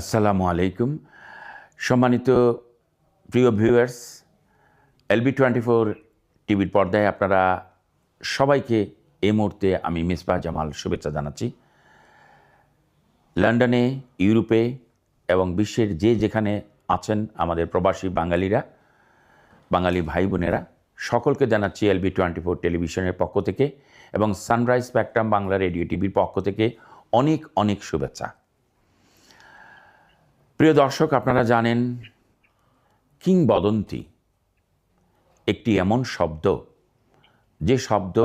আসসালামু আলাইকুম। সম্মানিত প্রিয় ভিউয়ার্স, LB24 টিভির পর্দায় আপনারা সবাইকে এই মুহূর্তে আমি মিসবাহ জামাল শুভেচ্ছা জানাচ্ছি। লন্ডনে, ইউরোপে এবং বিশ্বের যেখানে আছেন আমাদের প্রবাসী বাঙালিরা, বাঙালি ভাই বোনেরা, সকলকে জানাচ্ছি LB24 টেলিভিশনের পক্ষ থেকে এবং সানরাইজ স্পেকট্রাম বাংলা রেডিও টিভির পক্ষ থেকে অনেক অনেক শুভেচ্ছা। প্রিয় দর্শক, আপনারা জানেন কিংবদন্তি একটি এমন শব্দ যে শব্দ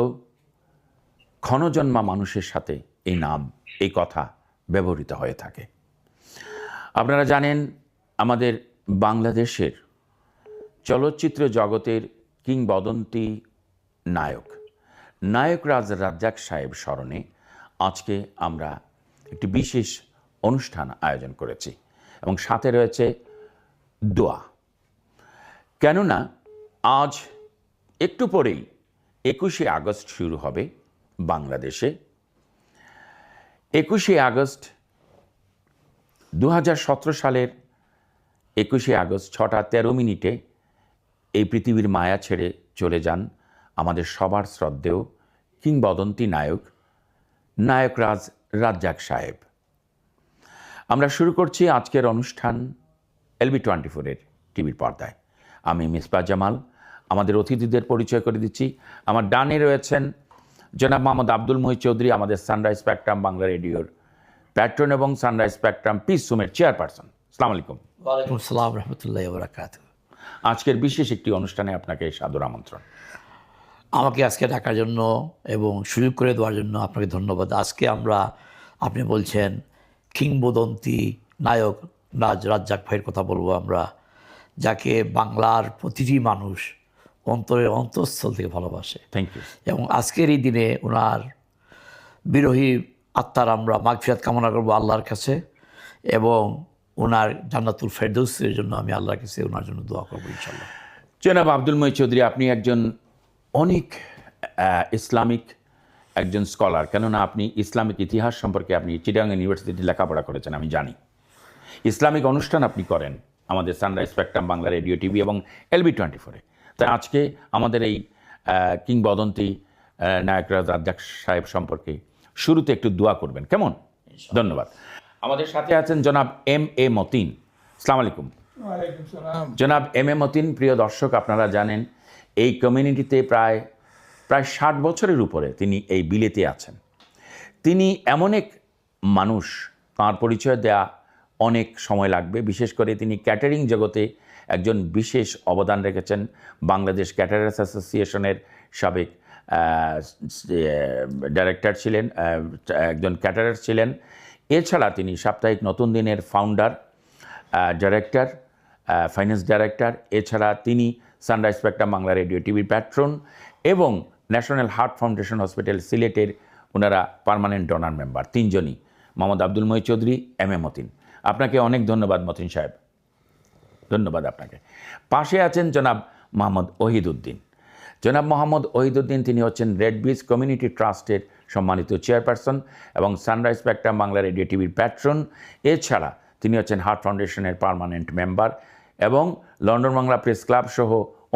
ক্ষণজন্মা মানুষের সাথে এই নাম, এই কথা ব্যবহৃত হয়ে থাকে। আপনারা জানেন আমাদের বাংলাদেশের চলচ্চিত্র জগতের কিংবদন্তি নায়ক রাজ্জাক সাহেব স্মরণে আজকে আমরা একটি বিশেষ অনুষ্ঠান আয়োজন করেছি এবং সাথে রয়েছে দোয়া। কেননা আজ একটু পরেই 21শে আগস্ট শুরু হবে বাংলাদেশে। 21শে আগস্ট 2017 সালের 21শে আগস্ট 6:13 এই পৃথিবীর মায়া ছেড়ে চলে যান আমাদের সবার শ্রদ্ধেয় কিংবদন্তি নায়ক রাজ্জাক সাহেব। আমরা শুরু করছি আজকের অনুষ্ঠান LB24 টিভির পর্দায়। আমি মিসবাহ জামাল। আমাদের অতিথিদের পরিচয় করে দিচ্ছি। আমার ডানে রয়েছেন জনাব মোহাম্মদ আব্দুল মুহিত চৌধুরী, আমাদের সানরাইজ স্পেকট্রাম বাংলা রেডিওর প্যাট্রন এবং সানরাইজ স্পেকট্রাম পিস রুমের চেয়ারপারসন। আসসালামু আলাইকুম। ওয়ালাইকুম আসসালাম রহমতুল্লাহি ওয়া বারাকাতুহু। আজকের বিশেষ একটি অনুষ্ঠানে আপনাকে সাদর আমন্ত্রণ। আমাকে আজকে ডাকার জন্য এবং সুযোগ করে দেওয়ার জন্য আপনাকে ধন্যবাদ। আজকে আপনি বলছেন কিংবদন্তি নায়ক রাজ্জাক ভাইয়ের কথা বলবো আমরা, যাকে বাংলার প্রতিটি মানুষ অন্তরের অন্তঃস্থল থেকে ভালোবাসে। Thank you. এবং আজকের এই দিনে ওনার বিরোহী আত্মার আমরা মাগফিরাত কামনা করবো আল্লাহর কাছে, এবং ওনার জান্নাতুল ফেরদৌসের জন্য আমি আল্লাহর কাছে ওনার জন্য দোয়া করবো ইনশাল্লাহ। জনাব আব্দুল মুহিত চৌধুরী, আপনি একজন অনেক ইসলামিক একজন স্কলার, কেননা আপনি ইসলামিক ইতিহাস সম্পর্কে আপনি চিটাগাং ইউনিভার্সিটিতে লেখাপড়া করেছেন, আমি জানি। ইসলামিক অনুষ্ঠান আপনি করেন আমাদের sunrise spectrum Bangla radio TV এবং LB24। তাই আজকে আমাদের এই কিংবদন্তি নায়ক রাজ্জাক সাহেব সম্পর্কে শুরুতে একটু দোয়া করবেন, কেমন? ধন্যবাদ। আমাদের সাথে আছেন জনাব MA মতিন। আসসালামু আলাইকুম। জনাব MA মতিন, প্রিয় দর্শক, আপনারা জানেন এই কমিউনিটিতে প্রায় 60 বছরের উপরে তিনি এই বিলেতে আছেন। তিনি এমন এক মানুষ, তাঁর পরিচয় দেয়া অনেক সময় লাগবে। বিশেষ করে তিনি ক্যাটারিং জগতে একজন বিশেষ অবদান রেখেছেন। বাংলাদেশ ক্যাটারার্স অ্যাসোসিয়েশনের সাবেক ডাইরেক্টর ছিলেন, একজন ক্যাটারার ছিলেন। এছাড়া তিনি সাপ্তাহিক নতুন দিনের ফাউন্ডার, ডাইরেক্টর, ফাইন্যান্স ডাইরেক্টর। এছাড়া তিনি সানরাইজ স্পেকট্রাম বাংলা রেডিও টিভির প্যাট্রন এবং ন্যাশনাল হার্ট ফাউন্ডেশন হসপিটাল সিলেটের ওনারা পার্মানেন্ট ডোনার মেম্বার। তিনজনই, মোহাম্মদ আব্দুল মুহিত চৌধুরী, MA মতিন। আপনাকে অনেক ধন্যবাদ মতিন সাহেব, ধন্যবাদ আপনাকে। পাশে আছেন জনাব মোহাম্মদ ওহিদুদ্দিন। জনাব মোহাম্মদ ওহিদুদ্দিন, তিনি হচ্ছেন রেড ব্রিজ কমিউনিটি ট্রাস্টের সম্মানিত চেয়ারপারসন এবং সানরাইজ স্পেকট্রাম বাংলা রেডিও টিভির প্যাট্রন। এছাড়া তিনি হচ্ছেন হার্ট ফাউন্ডেশনের পার্মানেন্ট মেম্বার এবং লন্ডন বাংলা প্রেস ক্লাব সহ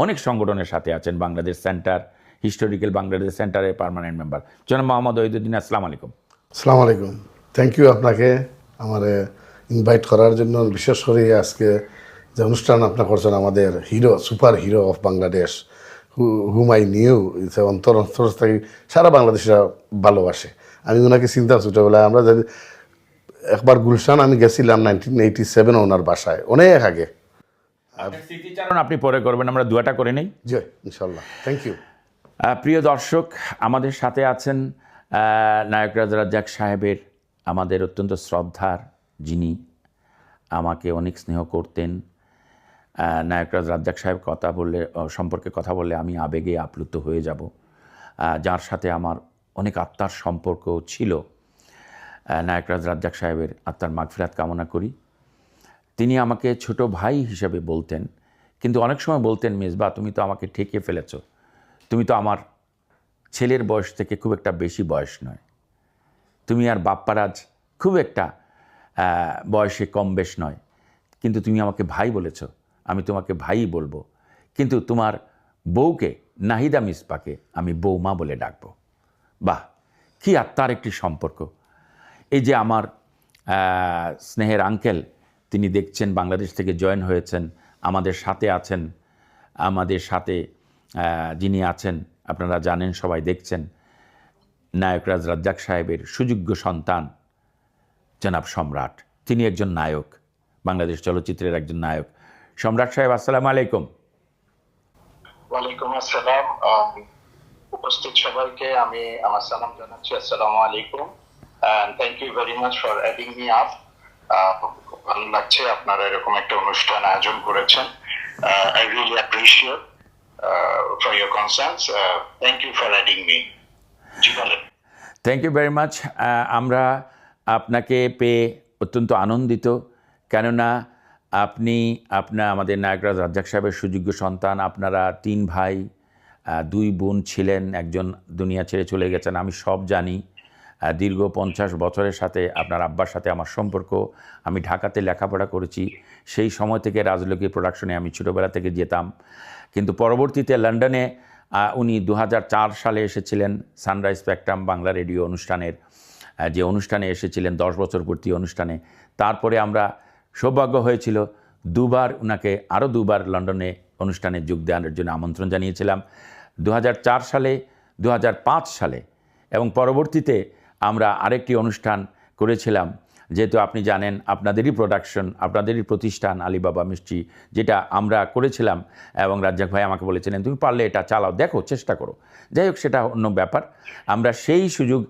অনেক সংগঠনের সাথে আছেন। বাংলাদেশ সেন্টার, হিস্টোরিক্যাল বাংলাদেশ সেন্টারের পার্মানেন্ট মেম্বার। জনাব মোহাম্মদ ওহিদুদ্দিন, আসসালামু আলাইকুম। আসসালামু আলাইকুম। থ্যাংক ইউ আপনাকে আমার ইনভাইট করার জন্য। বিশেষ করে আজকে যে অনুষ্ঠান আপনার করছেন, আমাদের hero, super hero of Bangladesh, hmm I knew, অন্তর থেকে সারা বাংলাদেশরা ভালোবাসে। আমি ওনাকে চিন্তা ছোটোবেলায় আমরা যদি একবার গুলশান আমি গেছিলাম 1987 ওনার বাসায়, অনেক আগে। স্মৃতিচারণ আপনি পরে করবেন, আমরা দুয়াটা করে নেই। জি ইনশাল্লাহ, থ্যাংক ইউ। প্রিয় দর্শক, আমাদের সাথে আছেন নায়ক রাজ্জাক সাহেবের আমাদের অত্যন্ত শ্রদ্ধার, যিনি আমাকে অনেক স্নেহ করতেন। নায়ক রাজ্জাক সাহেব সম্পর্কে কথা বললে আমি আবেগে আপ্লুত হয়ে যাব, যার সাথে আমার অনেক আত্মার সম্পর্ক ছিল। নায়ক রাজ্জাক সাহেবের আত্মার মাগফিরাত কামনা করি। তিনি আমাকে ছোট ভাই হিসেবে বলতেন, কিন্তু অনেক সময় বলতেন, মেজবা তুমি তো আমাকে ঠেকে ফেলেছ, তুমি তো আমার ছেলের বয়স থেকে খুব একটা বেশি বয়স নয়, তুমি আর বাপ্পারাজ খুব একটা বয়সে কম বেশ নয়, কিন্তু তুমি আমাকে ভাই বলেছ, আমি তোমাকে ভাইই বলবো, কিন্তু তোমার বউকে নাহিদা মিসবাকে আমি বৌমা বলে ডাকবো। বাহ, কি আত্মার একটি সম্পর্ক! এই যে আমার স্নেহের আঙ্কেল, তিনি দেখছেন বাংলাদেশ থেকে জয়েন হয়েছেন, আমাদের সাথে আছেন, আমাদের সাথে যিনি আছেন আপনারা জানেন, সবাই দেখছেন, নায়করাজ রাজ্জাক সাহেবের সুযোগ্য সন্তান জনাব সম্রাট। তিনি একজন নায়ক, বাংলাদেশ চলচ্চিত্রের একজন নায়ক। সম্রাট সাহেব, আসসালামু আলাইকুম। ওয়ালাইকুম আসসালাম। উপস্থিত সবাইকে আমি আমার সালাম জানাচ্ছি। আসসালামু আলাইকুম, and thank you very much for adding me up. খুব ভালো লাগছে আপনারা এরকম একটা অনুষ্ঠান আয়োজন করেছেন। I really appreciate for your concerns. Thank you for adding me. জি বলেন। Thank you very much. আমরা আপনাকে পেয়ে অত্যন্ত আনন্দিত, কেননা আপনি আমাদের নায়করাজ রাজ্জাক সাহেবের সুযোগ্য সন্তান। আপনারা 3 ভাই, 2 বোন ছিলেন, একজন দুনিয়া ছেড়ে চলে গেছেন, আমি সব জানি। দীর্ঘ 50 বছরের সাথে আপনার আব্বার সাথে আমার সম্পর্ক। আমি ঢাকাতে লেখাপড়া করেছি, সেই সময় থেকে রাজলক্ষ্মী প্রোডাকশনে আমি ছোটোবেলা থেকে যেতাম, কিন্তু পরবর্তীতে লন্ডনে উনি 2004 সালে এসেছিলেন সানরাইজ স্পেকট্রাম বাংলা রেডিও অনুষ্ঠানের, যে অনুষ্ঠানে এসেছিলেন 10 বছর পূর্তি অনুষ্ঠানে। তারপরে আমরা সৌভাগ্য হয়েছিল দুবার ওনাকে আরও 2বার লন্ডনে অনুষ্ঠানে যোগ দেওয়ার জন্য আমন্ত্রণ জানিয়েছিলাম, 2004 সালে, 2005 সালে, এবং পরবর্তীতে আমরা আরেকটি অনুষ্ঠান করেছিলাম, যেহেতু আপনি জানেন আপনাদেরই প্রোডাকশন, আপনাদেরই প্রতিষ্ঠান আলিবাবা মিষ্টি, যেটা আমরা করেছিলাম, এবং রাজ্জাক ভাই আমাকে বলেছিলেন তুমি পারলে এটা চালাও, দেখো, চেষ্টা করো। যাই হোক, সেটা অন্য ব্যাপার। আমরা সেই সুযোগ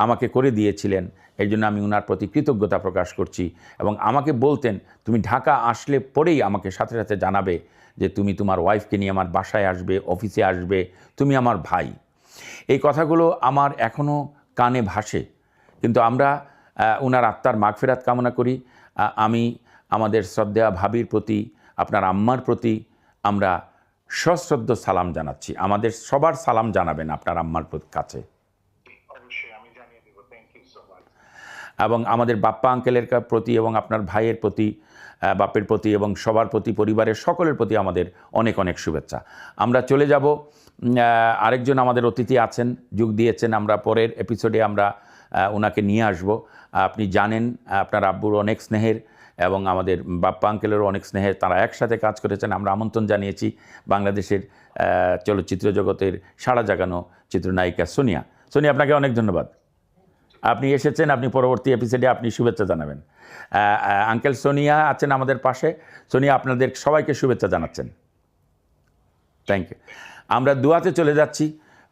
আমাকে করে দিয়েছিলেন, এই জন্য আমি ওনার প্রতি কৃতজ্ঞতা প্রকাশ করছি। এবং আমাকে বলতেন তুমি ঢাকা আসলে পরেই আমাকে সাথে সাথে জানাবে যে তুমি তোমার ওয়াইফকে নিয়ে আমার বাসায় আসবে, অফিসে আসবে, তুমি আমার ভাই। এই কথাগুলো আমার এখনও কানে ভাসে। কিন্তু আমরা ওনার আত্মার মাগফিরাত কামনা করি। আমি আমাদের শ্রদ্ধেয়া ভাবির প্রতি, আপনার আম্মার প্রতি আমরা সশ্রদ্ধ সালাম জানাচ্ছি। আমাদের সবার সালাম জানাবেন আপনার আম্মার কাছে, অবশ্যই আমি জানিয়ে দেব। Thank you so much. এবং আমাদের বাপ্পা আঙ্কেলের প্রতি এবং আপনার ভাইয়ের প্রতি, বাপের প্রতি এবং সবার প্রতি, পরিবারের সকলের প্রতি আমাদের অনেক অনেক শুভেচ্ছা। আমরা চলে যাব, আরেকজন আমাদের অতিথি আছেন, যোগ দিয়েছেন, আমরা পরের এপিসোডে আমরা ওনাকে নিয়ে আসব। আপনি জানেন আপনার আব্বুর অনেক স্নেহের এবং আমাদের বাপ্পা আঙ্কেলেরও অনেক স্নেহের, তারা একসাথে কাজ করেছেন। আমরা আমন্ত্রণ জানিয়েছি বাংলাদেশের চলচ্চিত্র জগতের সাড়া জাগানো চিত্রনায়িকা সোনিয়া। সোনিয়া, আপনাকে অনেক ধন্যবাদ, আপনি এসেছেন। আপনি পরবর্তী এপিসোডে আপনি শুভেচ্ছা জানাবেন। আঙ্কেল সোনিয়া আছেন আমাদের পাশে। সোনিয়া আপনাদের সবাইকে শুভেচ্ছা জানাচ্ছেন। Thank you. আমরা দুয়াতে চলে যাচ্ছি।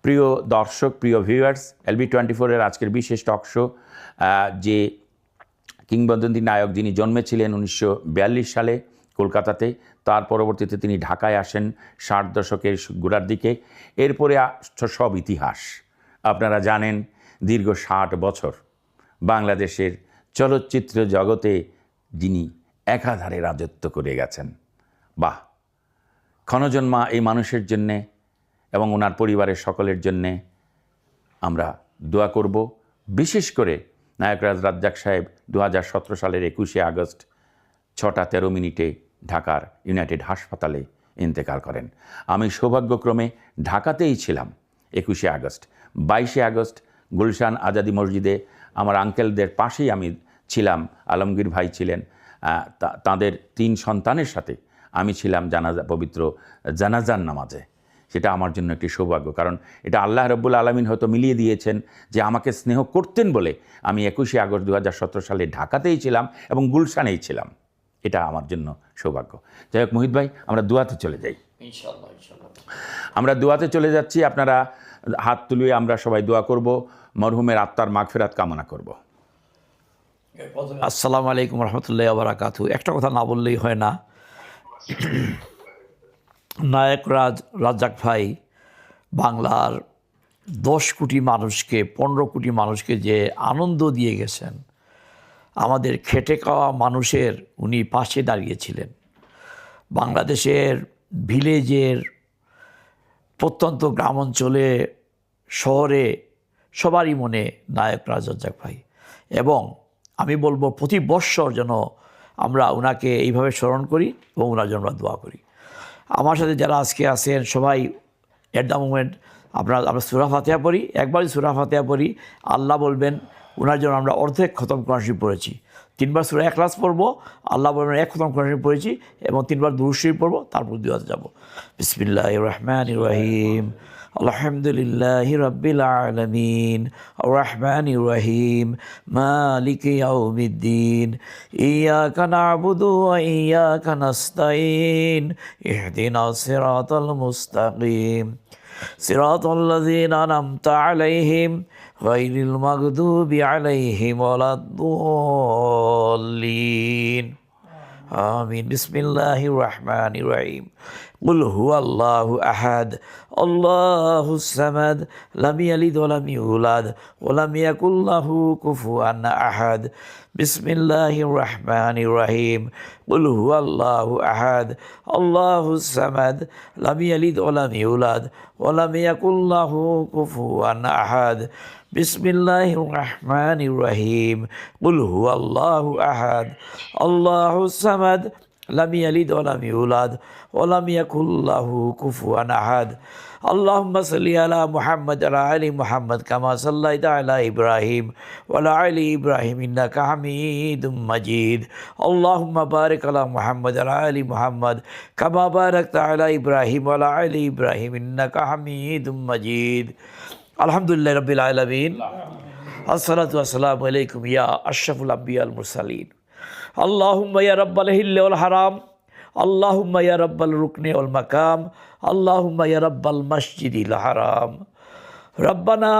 প্রিয় দর্শক, প্রিয় ভিউয়ার্স, LB24-এর আজকের বিশেষ টক শো, যে কিংবদন্তি নায়ক যিনি জন্মেছিলেন 1942 সালে কলকাতাতে, তার পরবর্তীতে তিনি ঢাকায় আসেন 60 দশকের গোড়ার দিকে। এরপরে সব ইতিহাস আপনারা জানেন। দীর্ঘ 60 বছর বাংলাদেশের চলচ্চিত্র জগতে যিনি একাধারে রাজত্ব করে গেছেন। বাহ, ক্ষণজন্মা এই মানুষের জন্যে এবং ওনার পরিবারের সকলের জন্যে আমরা দোয়া করব। বিশেষ করে নায়করাজ রাজ্জাক সাহেব 2017 সালের 21শে আগস্ট 6:13 ঢাকার ইউনাইটেড হাসপাতালে ইন্তেকাল করেন। আমি সৌভাগ্যক্রমে ঢাকাতেই ছিলাম 21শে আগস্ট। 22শে আগস্ট গুলশান আজাদি মসজিদে আমার আঙ্কেলদের পাশেই আমি ছিলাম, আলমগীর ভাই ছিলেন, তাদের 3 সন্তানের সাথে আমি ছিলাম পবিত্র জানাজার নামাজে। সেটা আমার জন্য একটি সৌভাগ্য, কারণ এটা আল্লাহ রব্বুল আলামিন হয়তো মিলিয়ে দিয়েছেন যে আমাকে স্নেহ করতেন বলে আমি 21শে আগস্ট 2017 সালে ঢাকাতেই ছিলাম এবং গুলশানেই ছিলাম। এটা আমার জন্য সৌভাগ্য। যাই হোক মোহিত ভাই, আমরা দুয়াতে চলে যাই। ইনশাআল্লাহ ইনশাআল্লাহ আমরা দুয়াতে চলে যাচ্ছি। আপনারা হাত তুলিয়ে আমরা সবাই দোয়া করব, মরহুমের আত্মার মাগফিরাত কামনা করব। আসসালামু আলাইকুম রহমতুল্লাহি ওয়া বারাকাতুহু। একটা কথা না বললেই হয় না, নায়করাজ রাজ্জাক ভাই বাংলার 10 কোটি মানুষকে, 15 কোটি মানুষকে যে আনন্দ দিয়ে গেছেন, আমাদের খেটে খাওয়া মানুষের উনি পাশে দাঁড়িয়েছিলেন। বাংলাদেশের ভিলেজের, প্রত্যন্ত গ্রাম অঞ্চলে, শহরে সবারই মনে নায়করাজ রাজ্জাক ভাই। এবং আমি বলবো প্রতি বৎসর যেন আমরা ওনাকে এইভাবে স্মরণ করি এবং ওনার জন্য আমরা দোয়া করি। আমার সাথে যারা আজকে আছেন সবাই এট দ্য মোমেন্ট আমরা সূরা ফাতিহা পড়ি, একবারই সূরা ফাতিহা পড়ি, আল্লাহ বলবেন ওনার জন্য আমরা অর্ধেক খতম কোরআন শরীফ পড়েছি। 3 বার সূরা ইখলাস পড়বো, আল্লাহ বলবেন 1 খতম কোরআন শরীফ পড়েছি, এবং 3 বার দুরূদ শরীফ পড়বো, তারপর দুয়াতে যাব। বিসমিল্লাহির রহমানির রহিম, আলহামদুলিল্লাহি রাব্বিল আলামিন, আর রহমানির রহিম, মালিকি ইয়াউমিদ্দিন, ইয়াকা না'বুদু ওয়া ইয়াকা নাস্তাঈন, ইহদিনাস সিরাতাল মুস্তাকিম, সিরাতাল লাযীনা আন'আমতা আলাইহিম গায়রিল মাগদুবি আলাইহিম ওয়ালাদ-দাল্লিন। আমিন। বিসমিল্লাহির রহমানির রহিম। কুল হুয়াল্লাহু আহাদ, আল্লাহুস সামাদ, লাম ইয়ালিদ ওয়া লাম ইউলাদ ওয়া লাম ইয়াকুল লাহু কুফুয়ান আহাদ। বিসমিল্লাহির রহমানির রহিম। কুল হুয়াল্লাহু আহাদ, আল্লাহুস সামাদ, লাম ইয়ালিদ ওয়া লাম ইউলাদ ওয়া লাম ইয়াকুল লাহু কুফুয়ান আহাদ। বিসমিল্লাহির রহমানির রহিম। কুল হুয়াল্লাহু আহাদ, আল্লাহুস সামাদ, লাম ইয়ালিদ ওয়া লাম ইউলাদ ওয়া লাম ইয়াকুল লাহু কুফুয়ান আহাদ। আল্লাহুম্মা সাল্লি আলা মুহাম্মাদ ওয়া আলা আলি মুহাম্মাদ কামা সাল্লাইতা আলা ইব্রাহিম ওয়া আলা আলি ইব্রাহিম ইন্নাকা হামিদুম মাজিদ। আল্লাহুম্মা বারিক আলা মুহাম্মাদ ওয়া আলা আলি মুহাম্মাদ কামা বারাকতা আলা ইব্রাহিম ওয়া আলা আলি ইব্রাহিম ইন্নাকা হামিদুম মাজিদ। আলহামদুলিল্লাহি রাব্বিল আলামিন। আসসালাতু ওয়াসসালামু আলাইকুম ইয়া আশরাফুল আম্বিয়া ওয়াল মুরসালিন। আল্লাহুম্মা ইয়া রাব্বাল হিল্লি ওয়াল হারাম, আল্লাহুম্মা ইয়া রাব্বাল রুকনি ওয়াল মাকাম, আল্লাহুম্মা ইয়া রাব্বাল মসজিদিল হারাম। রব্বানা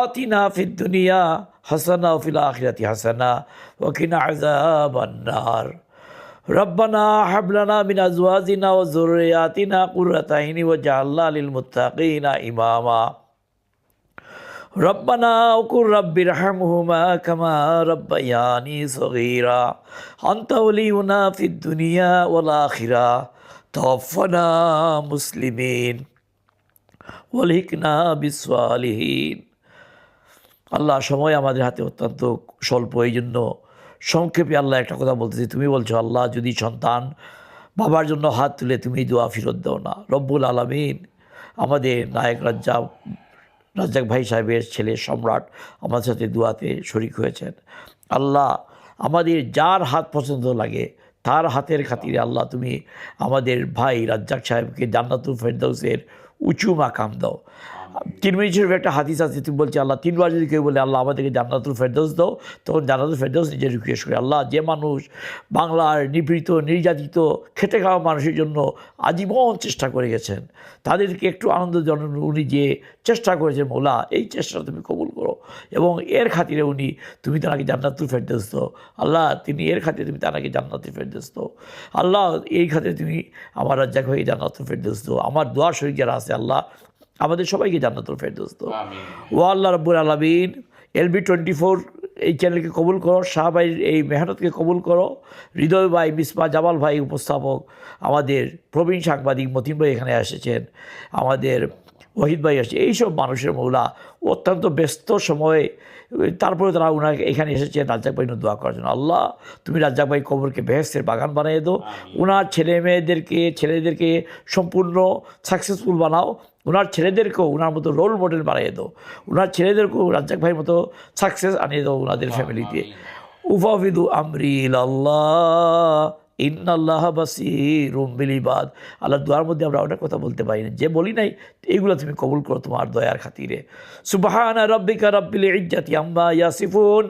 আতিনা ফিদ দুনিয়া হাসানা ওয়া ফিল আখিরাতি হাসানা ওয়া কিনা আযাবান নার। রব্বানা হাব লানা মিন আজওয়াজিনা ওয়া যুররিয়াতিনা কুররাতা আইনি ওয়াজআলনা লিল মুত্তাকিনা ইমামা। রব্বানা ওকুর রাব্বিরহামহুমা কামা রাব্বায়ানি সগীরা। আনতা ওয়ালিয়ুনা ফিদ দুনিয়া ওয়াল আখিরা, তাওয়াফফানা মুসলিমিন ওয়ালহিকনা বিসসালিহিন। আল্লাহ, সময় আমাদের হাতে অত্যন্ত স্বল্প, এই জন্য সংক্ষেপে আল্লাহ একটা কথা বলতেছি। তুমি বলছো আল্লাহ, যদি সন্তান বাবার জন্য হাত তুলে তুমি দোয়া ফেরত দাও না। রব্বুল আলামিন আমাদের নায়ক রাজ্জাক ভাই সাহেবের ছেলে সম্রাট আমার সাথে দোয়াতে শরিক হয়েছেন। আল্লাহ, আমাদের যার হাত পছন্দ লাগে তার হাতের খাতিরে আল্লাহ তুমি আমাদের ভাই রাজ্জাক সাহেবকে জান্নাতুল ফেরদাউসের উঁচু মাকাম দাও। তিরমিজি শরীফে একটা হাদিস আছে, তুমি বলছি আল্লাহ 3 বার যদি কেউ বলে আল্লাহ আমাদেরকে জান্নাতুল ফেরদাউস দাও, তখন জান্নাতুল ফেরদাউস নিজে রিকোয়েস্ট করে। আল্লাহ, যে মানুষ বাংলার নিপীড়িত নির্যাতিত খেটে খাওয়া মানুষের জন্য আজীবন চেষ্টা করে গেছেন, তাদেরকে একটু আনন্দ জানানো উনি যে চেষ্টা করেছেন, মৌলা এই চেষ্টা তুমি কবুল করো, এবং এর খাতিরে তুমি তাকে জান্নাতুল ফেরদাউস দাও। আল্লাহ, তিনি এর খাতিরে তুমি তাকে জান্নাতুল ফেরদাউস দাও। আল্লাহ, এই খাতিরে তুমি আমার রাজ্জাক ভাইকে জান্নাতুল ফেরদাউস দাও। আমার দোয়া শরীক যারা আছে আল্লাহ আমাদের সবাইকে জান্নাতুল ফেরদাউস দাও। ও আল্লাহ রাব্বুল আলামিন, LB24 এই চ্যানেলকে কবুল করো, শাহ ভাইয়ের এই মেহনতকে কবুল করো, হৃদয় ভাই, মিসবা জামাল ভাই উপস্থাপক, আমাদের প্রবীণ সাংবাদিক মতিন ভাই এখানে এসেছেন, আমাদের ওহিদ ভাই আসছে, এইসব মানুষের মৌলা অত্যন্ত ব্যস্ত সময়ে তারপরে তারা ওনাকে এখানে এসেছেন রাজ্জাক ভাই দোয়া করার জন্য। আল্লাহ, তুমি রাজ্জাক ভাই কবরকে বেহেশতের বাগান বানিয়ে দাও, ওনার ছেলেদেরকে সম্পূর্ণ সাকসেসফুল বানাও, ওনার ছেলেদেরকেও ওনার মতো রোল মডেল বানিয়ে দাও, ওনার ছেলেদেরকেও রাজ্জাক ভাইয়ের মতো সাকসেস আনিয়ে দাও ওনাদের ফ্যামিলিতে। উফাফিদু আমরি ইলাল্লাহ ইন্নাল্লাহ বাসীরুম বিল ইবাদ। আল্লাহর দোয়ার মধ্যে আমরা অনেক কথা বলতে পারি না, যে বলি নাই এইগুলো তুমি কবুল করো তোমার দয়ার খাতিরে। সুবহানা রাব্বিকা রাব্বিল ইজ্জাতি আম্মা ইয়াসিফুন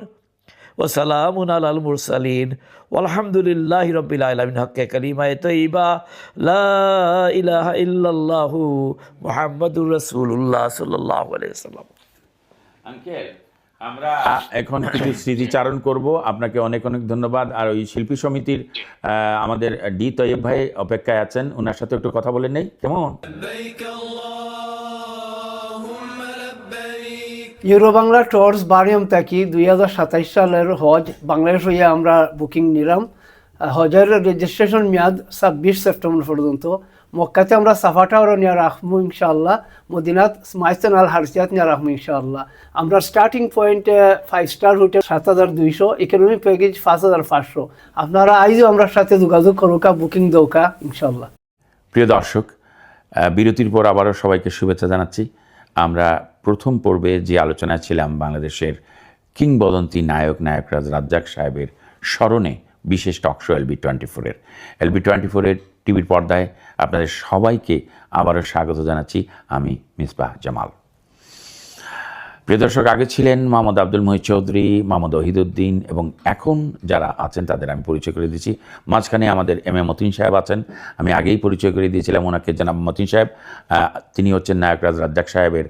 ওয়া সালামুন আলাল মুরসালিন ওয়ালহামদুলিল্লাহি রাব্বিল আলামিন। হক্কে কালিমায়ে তাইয়্যিবা লা ইলাহা ইল্লাল্লাহু মুহাম্মাদুর রাসূলুল্লাহ সাল্লাল্লাহু আলাইহি ওয়াসাল্লাম। আঙ্কেল, আমরা এখন কিছু স্মৃতিচারণ করব। আপনাকে অনেক অনেক ধন্যবাদ। আর ওই শিল্পী সমিতির আমাদের ডি তৈয়ব ভাই অপেক্ষায় আছেন, ওনার সাথে একটু কথা বলে নেই, কেমন? ইউরো বাংলা ট্যুরস বারিয়াম থাকি 2027 সালের হজ বাংলাদেশ হইয়া আমরা বুকিং নিলাম। হজের রেজিস্ট্রেশন মেয়াদ 26 সেপ্টেম্বর পর্যন্ত। মক্কাতে আমরা সাফা টাওয়ারও নিয়ে রাখবো ইনশাআল্লাহ, মদিনাত স্মাইস্তান আল হারসিয়াত নিয়ে রাখবো ইনশাআল্লাহ। আমরা স্টার্টিং পয়েন্টে 5 স্টার হোটেল 7200, ইকোনমি প্যাকেজ 5500। আপনারা আইজও আমরা সাথে যোগাযোগ করুকা, বুকিং দৌকা ইনশাআল্লাহ। প্রিয় দর্শক, বিরতির পর আবারও সবাইকে শুভেচ্ছা জানাচ্ছি। আমরা প্রথম পর্বে যে আলোচনায় ছিলাম বাংলাদেশের কিংবদন্তি নায়করাজ রাজ্জাক সাহেবের স্মরণে বিশেষ টকশো LB24-এর LB24-এর টিভির পর্দায় আপনাদের সবাইকে আবারও স্বাগত জানাচ্ছি। আমি মিসবাহ জামাল। প্রিয় দর্শক, আগে ছিলেন মোহাম্মদ আব্দুল মুহিত চৌধুরী, মোহাম্মদ ওহিদুদ্দিন, এবং এখন যারা আছেন তাদের আমি পরিচয় করে দিচ্ছি। মাঝখানে আমাদের এম এ মতিন সাহেব আছেন, আমি আগেই পরিচয় করে দিয়েছিলাম ওনাকে, জনাব মতিন সাহেব। তিনি হচ্ছেন নায়করাজ রাজ্জাক সাহেবের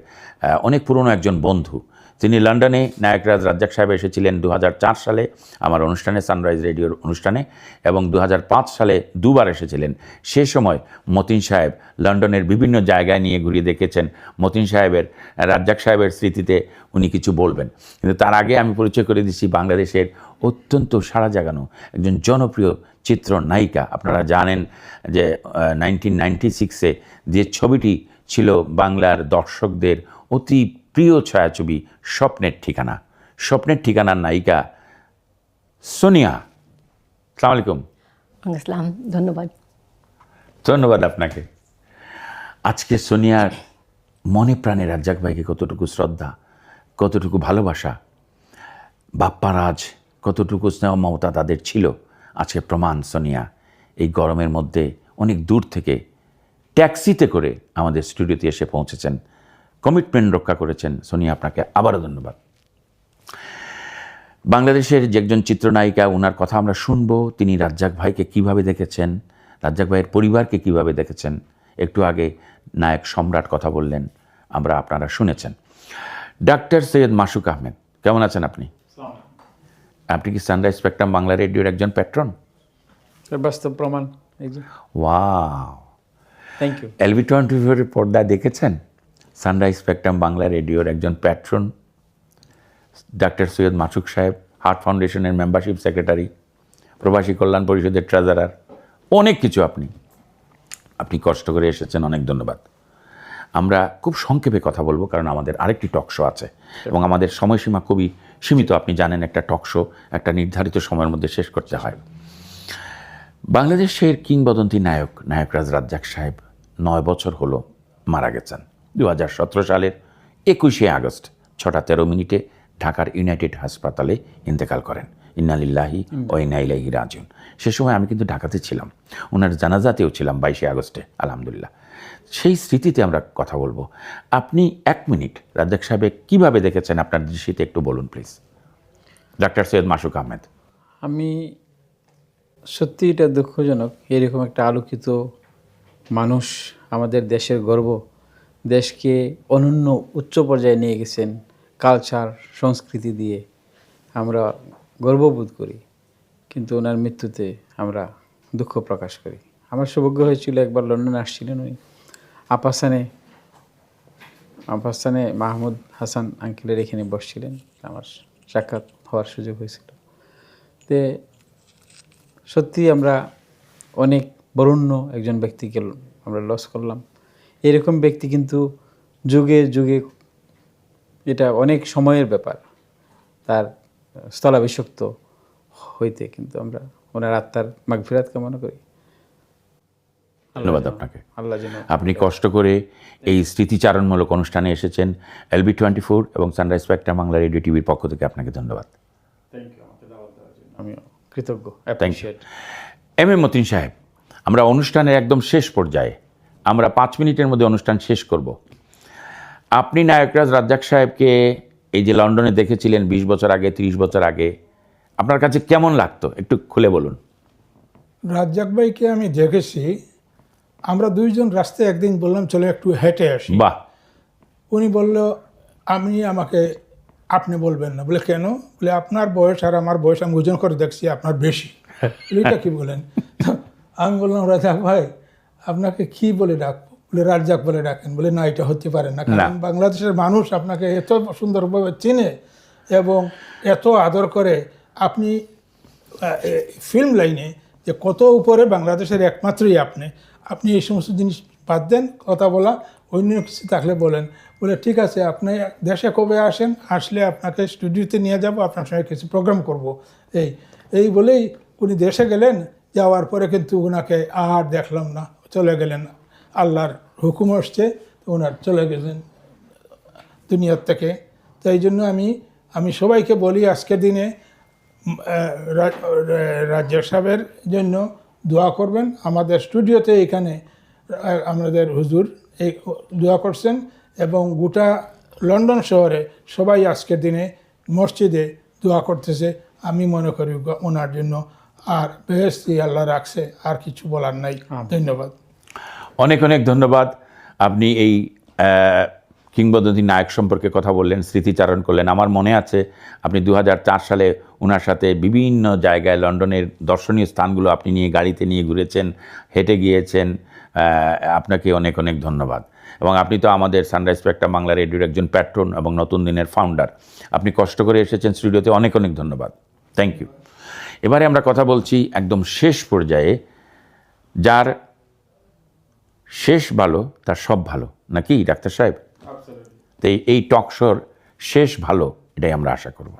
অনেক পুরনো একজন বন্ধু। তিনি লন্ডনে নায়করাজ রাজ্জাক সাহেব এসেছিলেন 2004 সালে আমার অনুষ্ঠানে, সানরাইজ রেডিওর অনুষ্ঠানে, এবং 2005 সালে দুবার এসেছিলেন। সে সময় মতিন সাহেব লন্ডনের বিভিন্ন জায়গায় নিয়ে ঘুরিয়ে দেখেছেন। মতিন সাহেবের, রাজ্জাক সাহেবের স্মৃতিতে উনি কিছু বলবেন, কিন্তু তার আগে আমি পরিচয় করে দিচ্ছি বাংলাদেশের অত্যন্ত সাড়া জাগানো একজন জনপ্রিয় চিত্রনায়িকা। আপনারা জানেন যে 1996-এ যে ছবিটি ছিল বাংলার দর্শকদের অতি প্রিয় ছায়াছবি স্বপ্নের ঠিকানা, স্বপ্নের ঠিকানার নায়িকা সোনিয়া। আসসালামু আলাইকুম। আসসালাম, ধন্যবাদ। ধন্যবাদ আপনাকে। আজকে সোনিয়ার মনে প্রাণে রাজ্জাক ভাইকে কতটুকু শ্রদ্ধা, কতটুকু ভালোবাসা, বাপ্পারাজ কতটুকু স্নেহ মমতা তাদের ছিল, আজকে প্রমাণ। সোনিয়া এই গরমের মধ্যে অনেক দূর থেকে ট্যাক্সিতে করে আমাদের স্টুডিওতে এসে পৌঁছেছেন, কমিটমেন্ট রক্ষা করেছেন। সোনিয়া, আপনাকে আবারও ধন্যবাদ। বাংলাদেশের যে একজন চিত্রনায়িকা, ওনার কথা আমরা শুনবো। তিনি রাজ্জাক ভাইকে কিভাবে দেখেছেন, রাজ্জাক ভাইয়ের পরিবারকে কিভাবে দেখেছেন। একটু আগে নায়ক সম্রাট কথা বললেন, আপনারা শুনেছেন। ডাক্তার সৈয়দ মাসুক আহমেদ, কেমন আছেন আপনি? আপনি কি সানরাইজ স্পেকট্রাম বাংলা রেডিওর একজন প্যাট্রন? বাস্তব প্রমাণ। Wow, thank you. LB24-এর পর্দায় দেখেছেন সানরাইজ স্পেকট্রাম বাংলা রেডিওর একজন প্যাট্রন ডাক্তার সৈয়দ মাসুক সাহেব, হার্ট ফাউন্ডেশনের মেম্বারশিপ সেক্রেটারি, প্রবাসী কল্যাণ পরিষদের ট্রেজারার, অনেক কিছু। আপনি কষ্ট করে এসেছেন, অনেক ধন্যবাদ। আমরা খুব সংক্ষেপে কথা বলবো, কারণ আমাদের আরেকটি টক শো আছে এবং আমাদের সময়সীমা খুবই সীমিত। আপনি জানেন একটা টক শো একটা নির্ধারিত সময়ের মধ্যে শেষ করতে হয়। বাংলাদেশের কিংবদন্তি নায়করাজ রাজ্জাক সাহেব 9 বছর হলো মারা গেছেন। 2017 সালের 21শে আগস্ট 6:13 ঢাকার ইউনাইটেড হাসপাতালে ইন্তেকাল করেন। ইন্না লিল্লাহি ওয়া ইন্না ইলাইহি রাজিউন। সে সময় আমি কিন্তু ঢাকাতে ছিলাম, ওনার জানাজাতেও ছিলাম 22শে আগস্টে, আলহামদুলিল্লাহ। সেই স্মৃতিতে আমরা কথা বলবো। আপনি 1 মিনিট রাজ্জাক সাহেব কীভাবে দেখেছেন আপনার দৃষ্টিতে একটু বলুন প্লিজ, ডাক্তার সৈয়দ মাসুক আহমেদ। আমি সত্যি এটা দুঃখজনক, এরকম একটা আলোকিত মানুষ, আমাদের দেশের গর্ব, দেশকে অনন্য উচ্চ পর্যায়ে নিয়ে গেছেন কালচার সংস্কৃতি দিয়ে, আমরা গর্ববোধ করি। কিন্তু ওনার মৃত্যুতে আমরা দুঃখ প্রকাশ করি। আমার সৌভাগ্য হয়েছিল, একবার লন্ডনে আসছিলেন উনি, আপাসানে মাহমুদ হাসান আঙ্কেলের এখানে বসছিলেন, আমার সাক্ষাৎ হওয়ার সুযোগ হয়েছিল। তে সত্যি আমরা অনেক বরেণ্য একজন ব্যক্তিকে আমরা লস করলাম। এরকম ব্যক্তি কিন্তু যুগে যুগে, এটা অনেক সময়ের ব্যাপার, তার স্থলাভিষিক্ত হইতে, কিন্তু আমরা ওনার আত্মার মাগফিরাত কামনা করি। ধন্যবাদ আপনাকে। আল্লাহ যেন আপনি কষ্ট করে এই স্মৃতিচারণমূলক অনুষ্ঠানে এসেছেন। LB24 এবং সানরাইজ স্পেকট্রাম বাংলা রেডিও টিভির পক্ষ থেকে আপনাকে ধন্যবাদ। আমি কৃতজ্ঞ। Thank you. M A Matin সাহেব, আমরা অনুষ্ঠানের একদম শেষ পর্যায়ে, আমরা 5 মিনিটের মধ্যে অনুষ্ঠান শেষ করব। আপনি নায়করাজ রাজ্জাক সাহেবকে এই যে লন্ডনে দেখেছিলেন 20 বছর আগে, 30 বছর আগে, আপনার কাছে কেমন লাগতো একটু খুলে বলুন। রাজ্জাক ভাইকে আমি দেখেছি, আমরা দুইজন রাস্তায় একদিন বললাম চলো একটু হেঁটে আসি। বাহ। উনি বলল আমাকে আপনি বলবেন না। বলে কেন? বলে আপনার বয়স আর আমার বয়স আমি ওজন করে দেখছি আপনার বেশি। এটা কি বলেন? আমি বললাম রাজ্জাক ভাই আপনাকে কি বলে ডাকবো? বলে রাজ্জাক বলে ডাকেন। বলে না, এটা হতে পারে না, কারণ বাংলাদেশের মানুষ আপনাকে এত সুন্দরভাবে চিনে এবং এত আদর করে। আপনি ফিল্ম লাইনে যে কত উপরে বাংলাদেশের একমাত্রই আপনি আপনি এই সমস্ত জিনিস বাদ দেন, কথা বলা, অন্য কিছু থাকলে বলেন। বলে ঠিক আছে, আপনি দেশে কবে আসেন, আসলে আপনাকে স্টুডিওতে নিয়ে যাব, আপনার সঙ্গে কিছু প্রোগ্রাম করব। এই বলেই উনি দেশে গেলেন। যাওয়ার পরে কিন্তু ওনাকে আর দেখলাম না, চলে গেলেন। আল্লাহর হুকুম আসছে, ওনার চলে গেলেন দুনিয়ার থেকে। তো এই জন্য আমি সবাইকে বলি আজকের দিনে রাজ্জাক সাহেবের জন্য দোয়া করবেন। আমাদের স্টুডিওতে এখানে আমাদের হুজুর এই দোয়া করছেন, এবং গোটা লন্ডন শহরে সবাই আজকের দিনে মসজিদে দোয়া করতেছে। আমি মনে করি ওনার জন্য আর বেহেশতি আল্লাহ রাখছে, আর কিছু বলার নাই। ধন্যবাদ। অনেক অনেক ধন্যবাদ। আপনি এই কিংবদন্তি নায়ক সম্পর্কে কথা বললেন, স্মৃতিচারণ করলেন। আমার মনে আছে আপনি 2004 সালে ওনার সাথে বিভিন্ন জায়গায় লন্ডনের দর্শনীয় স্থানগুলো আপনি নিয়ে গাড়িতে নিয়ে ঘুরেছেন, হেঁটে গিয়েছেন। আপনাকে অনেক অনেক ধন্যবাদ। এবং আপনি তো আমাদের সানরাইজ স্পেকট্রাম বাংলা রেডিওর একজন প্যাট্রন এবং নতুন দিনের ফাউন্ডার। আপনি কষ্ট করে এসেছেন স্টুডিওতে, অনেক অনেক ধন্যবাদ। Thank you. এবারে আমরা কথা বলছি একদম শেষ পর্যায়ে, যার শেষ ভালো তার সব ভালো, নাকি ডাক্তার সাহেব? তো এই টক শোর শেষ ভালো, এটাই আমরা আশা করব।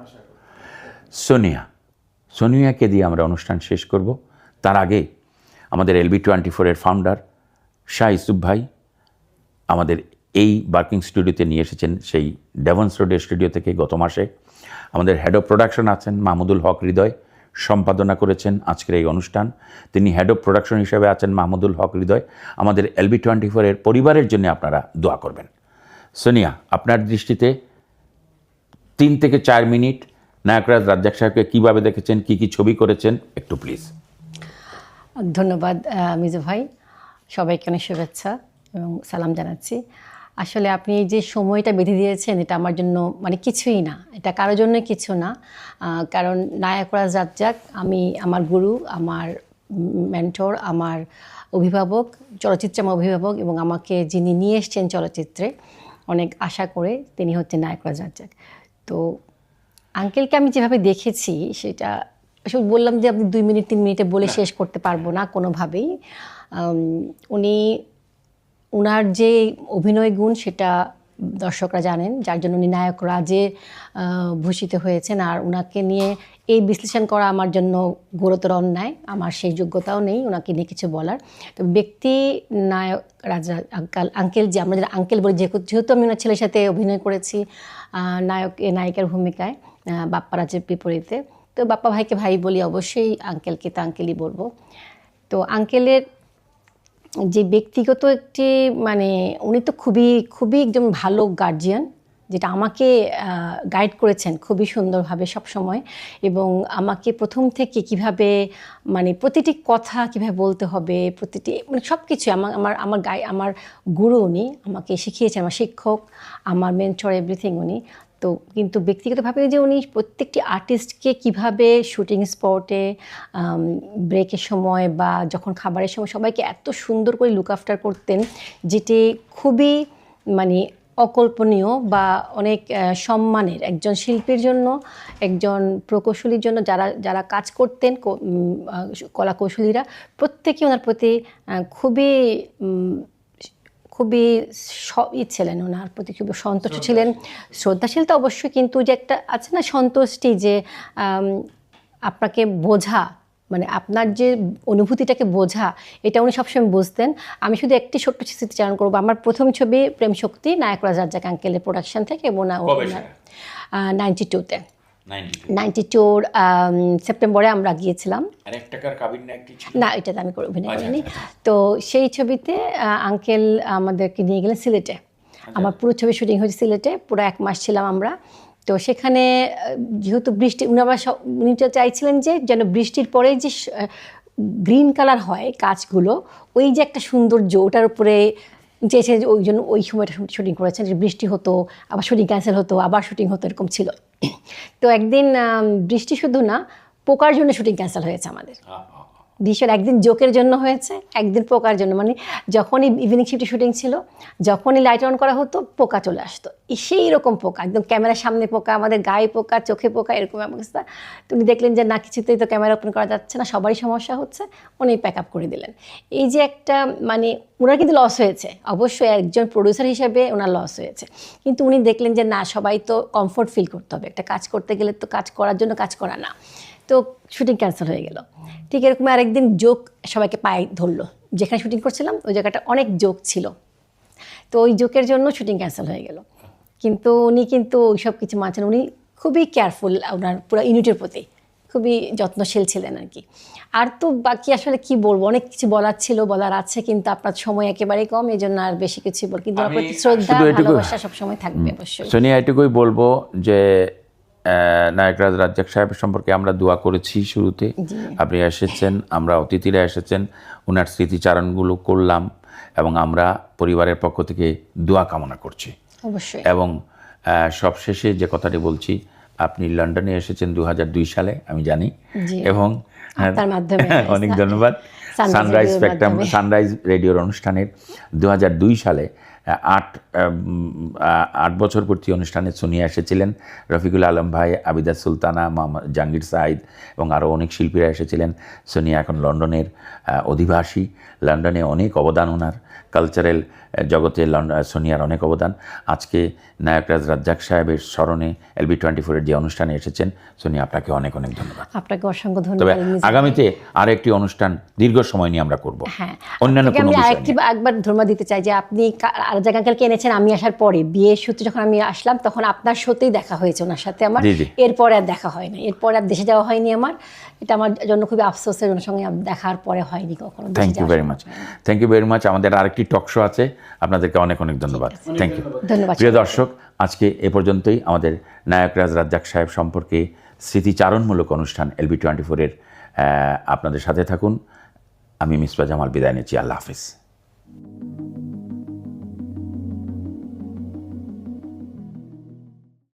সোনিয়াকে দিয়ে আমরা অনুষ্ঠান শেষ করব। তার আগে আমাদের LB24 ফাউন্ডার শাহ ইউসুফ ভাই আমাদের এই বার্কিং স্টুডিওতে নিয়ে এসেছেন, সেই ডেভন্স রোডের স্টুডিও থেকে গত মাসে। আমাদের হেড অফ প্রোডাকশন আছেন মাহমুদুল হক হৃদয়, সম্পাদনা করেছেন আজকের এই অনুষ্ঠান। তিনি হেড অফ প্রোডাকশন হিসেবে আছেন মাহমুদুল হক হৃদয়। আমাদের LB24 পরিবারের জন্য আপনারা দোয়া করবেন। সোনিয়া, আপনার দৃষ্টিতে 3 থেকে 4 মিনিট নায়করাজ রাজ্জাক সাহেবকে কীভাবে দেখেছেন, কী কী ছবি করেছেন, একটু প্লিজ। ধন্যবাদ মিজু ভাই, সবাইকে অনেক শুভেচ্ছা এবং সালাম জানাচ্ছি। আসলে আপনি এই যে সময়টা বেঁধে দিয়েছেন, এটা আমার জন্য মানে কিছুই না, এটা কারোর জন্য কিছু না। কারণ নায়করাজ রাজ্জাক আমার গুরু, আমার মেন্টর, আমার অভিভাবক, চলচ্চিত্রে আমার অভিভাবক, এবং আমাকে যিনি নিয়ে এসছেন চলচ্চিত্রে অনেক আশা করে, তিনি হচ্ছেন নায়করাজ রাজ্জাক। তো আঙ্কেলকে আমি যেভাবে দেখেছি সেটা আসলে বললাম যে আপনি 2 মিনিট 3 মিনিটে বলে শেষ করতে পারবো না কোনোভাবেই। উনার যে অভিনয় গুণ সেটা দর্শকরা জানেন, যার জন্য উনি নায়ক রাজে ভূষিত হয়েছেন। আর ওনাকে নিয়ে এই বিশ্লেষণ করা আমার জন্য গুরুতর অন্যায়, আমার সেই যোগ্যতাও নেই ওনাকে নিয়ে কিছু বলার। তো ব্যক্তি নায়ক রাজা আঙ্কেল, যে আমরা যারা আঙ্কেল বলি, যেহেতু আমি ওনার ছেলের সাথে অভিনয় করেছি নায়িকার ভূমিকায় বাপ্পা রাজের বিপরীতে, তো বাপ্পা ভাইকে ভাই বলি, অবশ্যই আঙ্কেলকে তো আঙ্কেলই বলবো। তো আঙ্কেলের যে ব্যক্তিগত একটি মানে উনি তো খুবই খুবই একজন ভালো গার্জিয়ান, যেটা আমাকে গাইড করেছেন খুবই সুন্দরভাবে সবসময়, এবং আমাকে প্রথম থেকে কিভাবে মানে প্রতিটি কথা কিভাবে বলতে হবে, প্রতিটি মানে সব কিছু আমার গুরু উনি আমাকে শিখিয়েছেন, আমার শিক্ষক, আমার মেন্টর, এভরিথিং উনি। তো কিন্তু ব্যক্তিগতভাবে যে উনি প্রত্যেকটি আর্টিস্টকে কিভাবে শুটিং স্পটে ব্রেকের সময় বা যখন খাবারের সময় সবাইকে এত সুন্দর করে লুক আফটার করতেন, যেটি খুবই মানে অকল্পনীয় বা অনেক সম্মানের একজন শিল্পীর জন্য, একজন প্রকৌশলীর জন্য। যারা কাজ করতেন কলাকৌশলীরা প্রত্যেকেই ওনার প্রতি খুবই ছিলেন, ওনার প্রতি খুবই সন্তুষ্ট ছিলেন, শ্রদ্ধাশীল তো অবশ্যই, কিন্তু যে একটা আছে না সন্তুষ্টি, যে আপনাকে বোঝা, মানে আপনার যে অনুভূতিটাকে বোঝা, এটা উনি সবসময় বুঝতেন। আমি শুধু একটি ছোট্ট স্মৃতিচারণ করবো। আমার প্রথম ছবি প্রেম শক্তি নায়করাজ রাজ্জাক আঙ্কেলের প্রোডাকশন থেকে, এবং 92-তে 92 সেপ্টেম্বরে আমরা গিয়েছিলাম। না, এটাতে আমি অভিনয় করিনি। তো সেই ছবিতে আঙ্কেল আমাদেরকে নিয়ে গেলেন সিলেটে। আমার পুরো ছবি শুটিং হয়েছে সিলেটে, পুরো 1 মাস ছিলাম আমরা। তো সেখানে যেহেতু বৃষ্টি, উনি চাইছিলেন যে যেন বৃষ্টির পরে যে গ্রিন কালার হয় কাজগুলো, ওই যে একটা সৌন্দর্য, ওটার উপরে চেয়েছে, ওই জন্য ওই সময়টা শুটিং করেছেন। বৃষ্টি হতো, আবার শুটিং ক্যান্সেল হতো, আবার শুটিং হতো, এরকম ছিল। তো একদিন বৃষ্টি শুধু না, পোকার জন্য শুটিং ক্যান্সেল হয়েছে আমাদের। দৃশ্যটা একদিন জোকের জন্য হয়েছে, একদিন পোকার জন্য। মানে যখনই ইভিনিং শিফটে শুটিং ছিল, যখনই লাইট অন করা হতো পোকা চলে আসতো, সেই রকম পোকা, একদম ক্যামেরার সামনে পোকা, আমাদের গায়ে পোকা, চোখে পোকা, এরকম অবস্থা। উনি দেখলেন যে না, কিছুতেই তো ক্যামেরা ওপেন করা যাচ্ছে না, সবারই সমস্যা হচ্ছে, উনি প্যাক আপ করে দিলেন। এই যে একটা মানে ওনার কিন্তু লস হয়েছে, অবশ্যই একজন প্রডিউসার হিসেবে ওনার লস হয়েছে, কিন্তু উনি দেখলেন যে না, সবাই তো কমফোর্ট ফিল করতে হবে, একটা কাজ করতে গেলে তো কাজ করার জন্য কাজ করা না, তো শুটিং ক্যান্সেল হয়ে গেল। ঠিক এরকম আরেকদিন জোক সবাইকে পায়ে ধরলো, যেখানে শুটিং করছিলাম ওই জায়গাটা অনেক জোক ছিল, তো ওই জোকের জন্য শুটিং ক্যান্সেল হয়ে গেল। কিন্তু উনি কিন্তু ওই সব কিছু মানছেন, উনি খুবই কেয়ারফুল, ওনার পুরো ইউনিটের প্রতি খুবই যত্নশীল ছিলেন আর কি। আর তো বাকি আসলে কি বলবো, অনেক কিছু বলার ছিল, বলার আছে, কিন্তু আপনার সময় একেবারেই কম, এই জন্য আর বেশি কিছু বল, কিন্তু ওনার প্রতি শ্রদ্ধা, ভালোবাসা সবসময় থাকবে অবশ্যই। সোনিয়া, এটুকুই বলবো যে নায়করাজ রাজ্জাক সাহেবের সম্পর্কে আমরা দোয়া করেছি শুরুতে, আপনি এসেছেন, আমরা অতিথিরা এসেছেন, ওনার স্মৃতিচারণগুলো করলাম, এবং আমরা পরিবারের পক্ষ থেকে দোয়া কামনা করছি অবশ্যই। এবং সবশেষে যে কথাটি বলছি, আপনি লন্ডনে এসেছেন 2002 সালে আমি জানি, এবং আপনার মাধ্যমে অনেক ধন্যবাদ। সানরাইজ স্পেকট্রাম, সানরাইজ রেডিওর অনুষ্ঠানের 2002 সালে 8 বছর পূর্তি অনুষ্ঠানে সোনিয়া এসেছিলেন, রফিকুল আলম ভাই, আবিদা সুলতানা, মোহাম্মদ জাহাঙ্গীর সাইদ এবং আরও অনেক শিল্পীরা এসেছিলেন। সোনিয়া এখন লন্ডনের অধিবাসী, লন্ডনে অনেক অবদান ওনার, কালচারাল জগতে সোনিয়ার অনেক অবদান। আজকে নায়করাজ রাজ্জাক সাহেবের স্মরণে LB24-এর যে অনুষ্ঠানে এসেছেন, সোনিয়া আপনাকে অনেক অনেক ধন্যবাদ। আপনাকে অসংখ্য তবে ধন্যবাদ। আগামীতে আরেকটি অনুষ্ঠান দীর্ঘ সময় নিয়ে আমরা করব। হ্যাঁ, অন্যান্য কোনো আমি বিষয় আরেকটি নিয়ে। একবার ধন্যবাদ দিতে চাই যে আপনি রাজ্জাক আঙ্কেলকে এনেছেন আমি আসার পরে, বিয়ের সূত্রে যখন আমি আসলাম তখন আপনার সত্যিই দেখা হয়েছে ওনার সাথে আমার, জি, জি। এরপরে আর দেখা হয় না, এরপরে আর দেশে যাওয়া হয়নি আমার, এটা আমার জন্য খুবই আফসোসের, ওনার সঙ্গে দেখার পরে হয়নি কখনো। Thank you very much, thank you very much. আমাদের আরেকটি টক শো আছে, আপনাদেরকে অনেক অনেক ধন্যবাদ। Thank you. ধন্যবাদ। প্রিয় দর্শক, আজকে এ পর্যন্তই আমাদের নায়করাজ রাজ্জাক সাহেব সম্পর্কে স্মৃতিচারণমূলক অনুষ্ঠান LB24-এর। আপনাদের সাথে থাকুন। আমি মিসবাহ জামাল বিদায় নিচ্ছি। আল্লাহ হাফিজ।